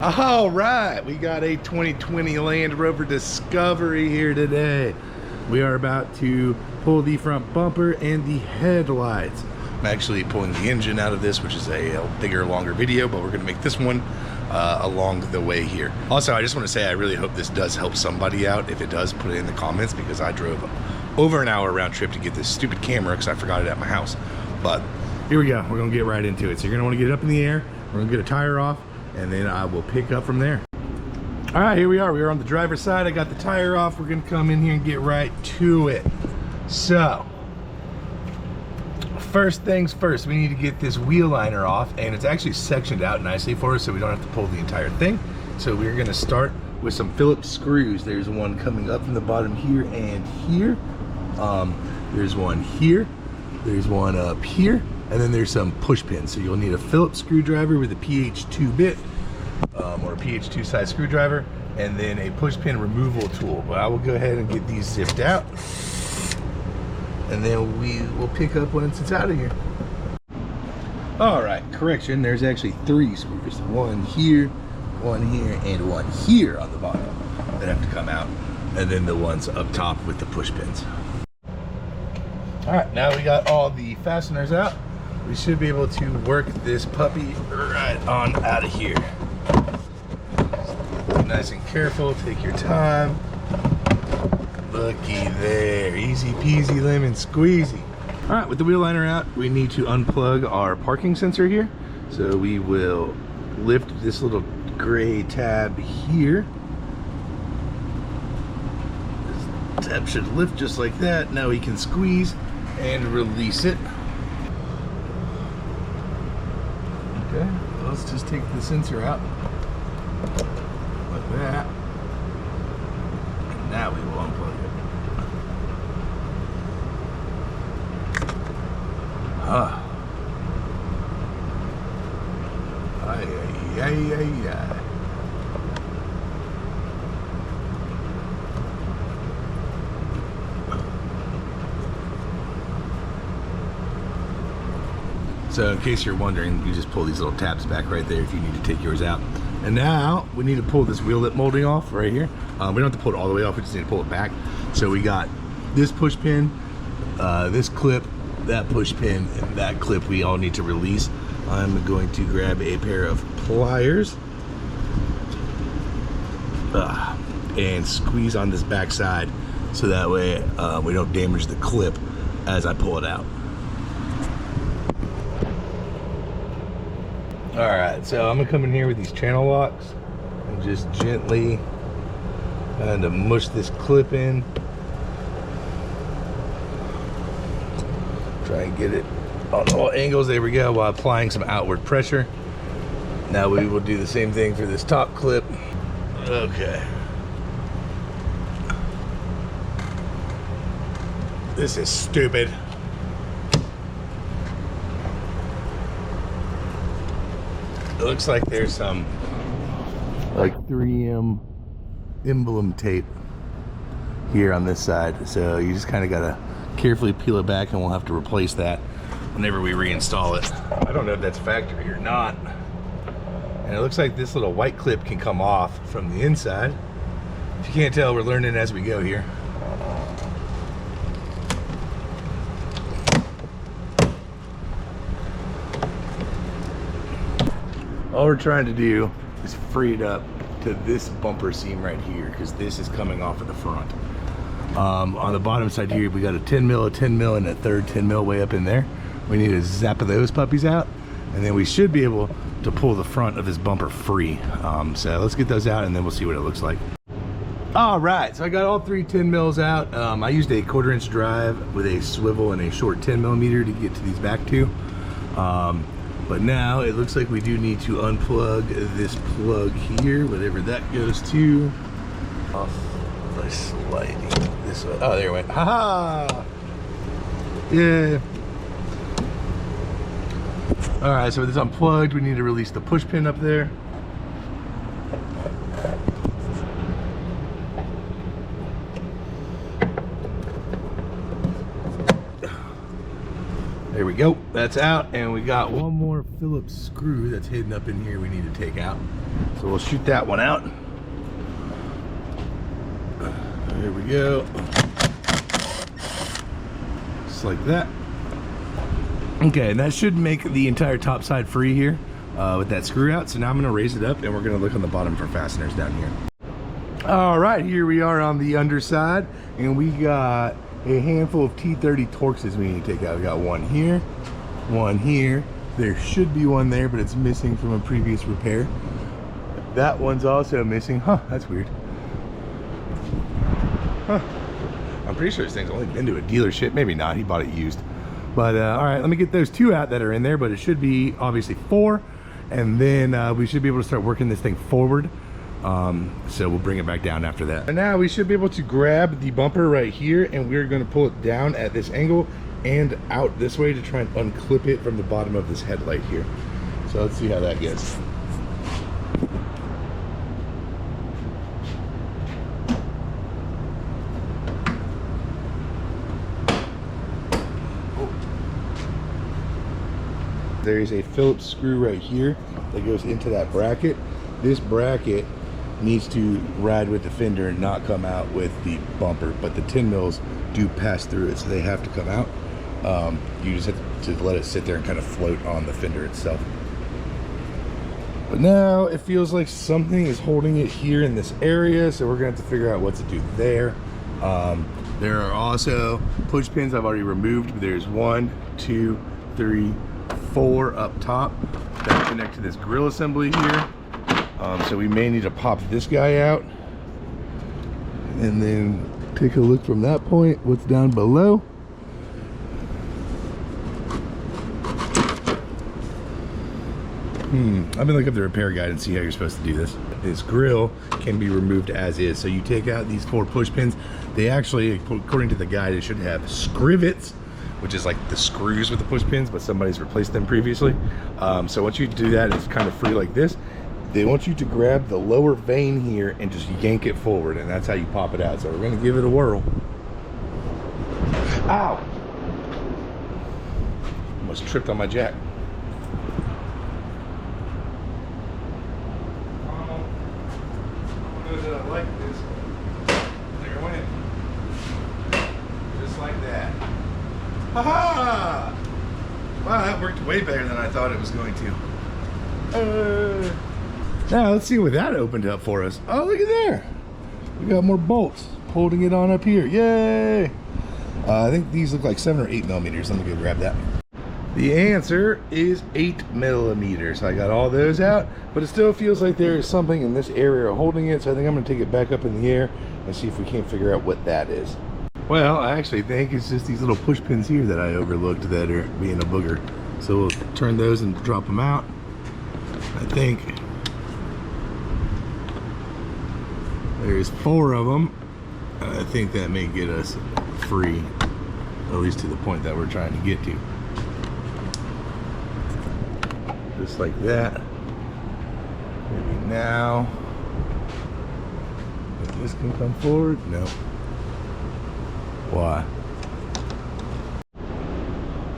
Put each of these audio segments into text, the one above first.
All right, we got a 2020 Land Rover Discovery here today. We are about to pull the front bumper and the headlights. I'm actually pulling the engine out of this, which is a bigger, longer video, but we're gonna make this one along the way here. Also, I just wanna say I really hope this does help somebody out. If it does, put it in the comments, because I drove over an hour round trip to get this stupid camera because I forgot it at my house. But here we go, we're gonna get right into it. So you're gonna wanna get it up in the air, we're gonna get a tire off, and then I will pick up from there. All right, here we are. We are on the driver's side. I got the tire off. We're gonna come in here and get right to it. So, first things first, we need to get this wheel liner off, and it's actually sectioned out nicely for us so we don't have to pull the entire thing. So we're gonna start with some Phillips screws. There's one coming up from the bottom here and here. There's one here. There's one up here. And then there's some push pins. So you'll need a Phillips screwdriver with a PH2 bit, or a PH2 size screwdriver, and then a push pin removal tool. But I will go ahead and get these zipped out, and then we will pick up once it's out of here. All right, correction, there's actually 3 screws. One here, and one here on the bottom that have to come out, and then the ones up top with the push pins. All right, now we got all the fasteners out. We should be able to work this puppy right on out of here. Nice and careful, take your time. Looky there, easy peasy lemon squeezy. All right, with the wheel liner out, we need to unplug our parking sensor here. So we will lift this little gray tab here. This tab should lift just like that. Now we can squeeze and release it. Okay, let's just take the sensor out like that, and now we will unplug it. Ay, ay, ay, ay, ay. So in case you're wondering, you just pull these little tabs back right there if you need to take yours out. And now we need to pull this wheel lip molding off right here. We don't have to pull it all the way off, we just need to pull it back. So we got this push pin, this clip, that push pin, and that clip we all need to release. I'm going to grab a pair of pliers and squeeze on this back side so that way we don't damage the clip as I pull it out. All right, so I'm gonna come in here with these channel locks and just gently kind of mush this clip in. Try and get it on all angles, there we go, while applying some outward pressure. Now we will do the same thing for this top clip. Okay. This is stupid. It looks like there's some like 3M emblem tape here on this side, so you just kind of gotta carefully peel it back, and we'll have to replace that whenever we reinstall it. I don't know if that's factory or not. And it looks like this little white clip can come off from the inside. If you can't tell, we're learning as we go here. All we're trying to do is free it up to this bumper seam right here, because this is coming off of the front. On the bottom side here, we got a 10 mil, a 10 mil, and a third 10 mil way up in there. We need to zap those puppies out, and then we should be able to pull the front of this bumper free. So let's get those out, and then we'll see what it looks like. All right, so I got all 3 10 mils out. I used a 1/4 inch drive with a swivel and a short 10 millimeter to get to these back two. But now it looks like we do need to unplug this plug here, whatever that goes to. Off by sliding this way. Oh, there it went. Haha! Yeah. All right, so with this unplugged, we need to release the push pin up there. There we go, that's out, and we got one more Phillips screw that's hidden up in here we need to take out. So we'll shoot that one out. There we go. Just like that. Okay, and that should make the entire top side free here with that screw out. So now I'm gonna raise it up and we're gonna look on the bottom for fasteners down here. All right, here we are on the underside, and we got a handful of T30 Torxes we need to take out. We got one here, one here. There should be one there, but it's missing from a previous repair. That one's also missing. Huh, that's weird. Huh. I'm pretty sure this thing's only been to a dealership. Maybe not, he bought it used. But all right, let me get those two out that are in there, but it should be obviously 4. And then we should be able to start working this thing forward. So we'll bring it back down after that. And now we should be able to grab the bumper right here, and we're going to pull it down at this angle and out this way to try and unclip it from the bottom of this headlight here. So let's see how that gets. There's a Phillips screw right here that goes into that bracket. This bracket needs to ride with the fender and not come out with the bumper, but the 10 mils do pass through it, so they have to come out. You just have to let it sit there and kind of float on the fender itself. But now it feels like something is holding it here in this area, so we're gonna have to figure out what to do there. There are also push pins I've already removed, but there's 1, 2, 3, 4 up top that connect to this grill assembly here. So we may need to pop this guy out and then take a look from that point what's down below. I've been looking up the repair guide and see how you're supposed to do this. This grill can be removed as is. So you take out these 4 push pins. They actually, according to the guide, it should have scrivets, which is like the screws with the push pins, but somebody's replaced them previously. So once you do that, it's kind of free like this. They want you to grab the lower vein here and just yank it forward, and that's how you pop it out. So we're gonna give it a whirl. Ow! Almost tripped on my jack. I like this. There it went. Just like that. Ha-ha! Wow, that worked way better than I thought it was going to. Now let's see what that opened up for us. Oh, look at there. We got more bolts holding it on up here. Yay! I think these look like 7 or 8 millimeters. Let me go grab that. The answer is 8 millimeters. I got all those out, but it still feels like there is something in this area holding it. So I think I'm gonna take it back up in the air and see if we can't figure out what that is. Well, I actually think it's just these little push pins here that I overlooked that are being a booger. So we'll turn those and drop them out. I think there's 4 of them. I think that may get us free, at least to the point that we're trying to get to. Just like that. Maybe now. If this can come forward? No. Why?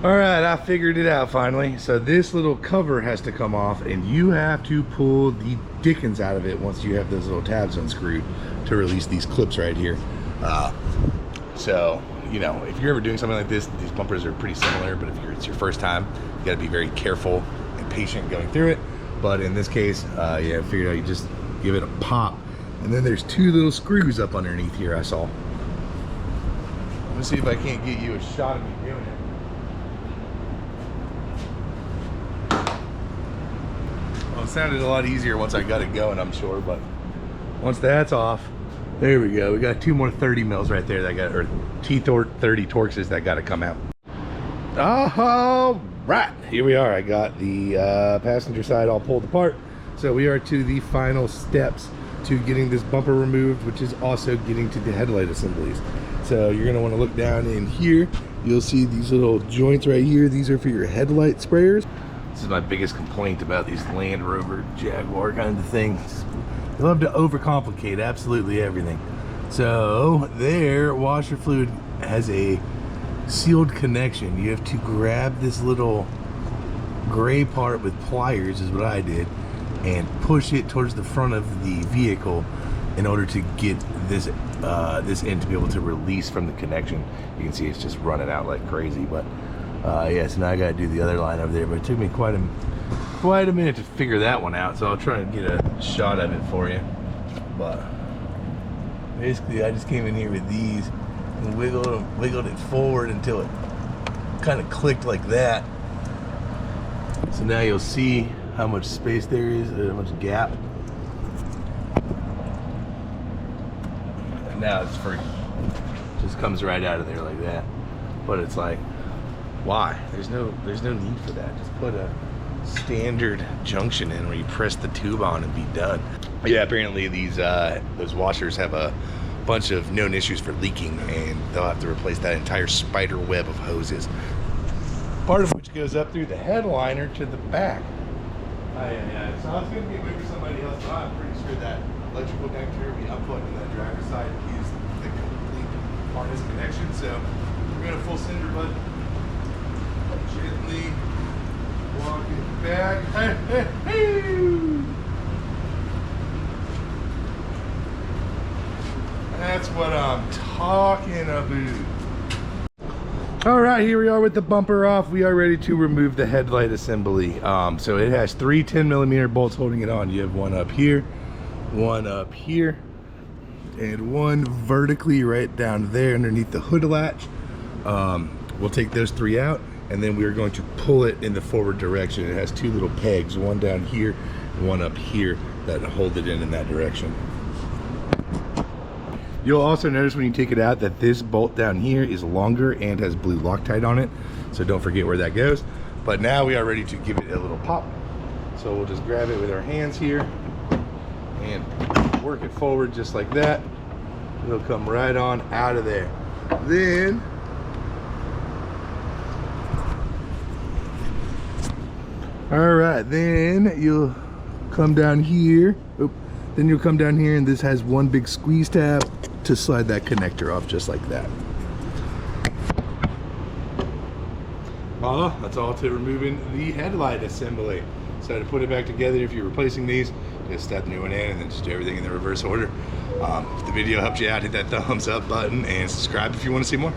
All right, I figured it out finally. So this little cover has to come off, and you have to pull the dickens out of it once you have those little tabs unscrewed to release these clips right here. So, you know, if you're ever doing something like this, these bumpers are pretty similar, but if it's your first time, you gotta be very careful and patient going through it. But in this case, yeah, I figured out you just give it a pop. And then there's 2 little screws up underneath here I saw. Let me see if I can't get you a shot of me doing it. Well, it sounded a lot easier once I got it going, I'm sure, but once that's off, there we go. We got 2 more 30 mils right there that got, or T30 Torxes that got to come out. All right, here we are. I got the passenger side all pulled apart. So we are to the final steps to getting this bumper removed, which is also getting to the headlight assemblies. So you're gonna wanna look down in here. You'll see these little joints right here. These are for your headlight sprayers. This is my biggest complaint about these Land Rover Jaguar kind of things. They love to overcomplicate absolutely everything. So their washer fluid has a sealed connection, you have to grab this little gray part with pliers, is what I did, and push it towards the front of the vehicle in order to get this this end to be able to release from the connection. You can see it's just running out like crazy, but yeah, so now I gotta do the other line over there, but it took me quite a minute to figure that one out, so I'll try and get a shot of it for you. But basically I just came in here with these and wiggled it forward until it kind of clicked like that. So now you'll see how much space there is, how much gap. And now it's free. Just comes right out of there like that. But it's like, why? There's no need for that. Just put a standard junction in where you press the tube on and be done. Yeah, apparently these those washers have a bunch of known issues for leaking, and they'll have to replace that entire spider web of hoses, part of which goes up through the headliner to the back. Yeah. So I was going to get maybe somebody else, but I'm pretty sure that electrical connector, the output and that driver's side is the complete harness connection. So we're going to full cinder button, gently walk it back. That's what I'm talking about. All right, here we are with the bumper off. We are ready to remove the headlight assembly. So it has 3 10mm bolts holding it on. You have one up here, and one vertically right down there underneath the hood latch. We'll take those 3 out, and then we're going to pull it in the forward direction. It has 2 little pegs, one down here and one up here, that hold it in that direction. You'll also notice when you take it out that this bolt down here is longer and has blue Loctite on it, so don't forget where that goes. But now we are ready to give it a little pop. So we'll just grab it with our hands here and work it forward just like that. It'll come right on out of there. Then all right, then you'll come down here. Then you'll come down here, and this has one big squeeze tab to slide that connector off just like that. Voila, that's all to removing the headlight assembly. So to put it back together, if you're replacing these, just step the new one in and then just do everything in the reverse order. If the video helped you out, hit that thumbs up button and subscribe if you want to see more.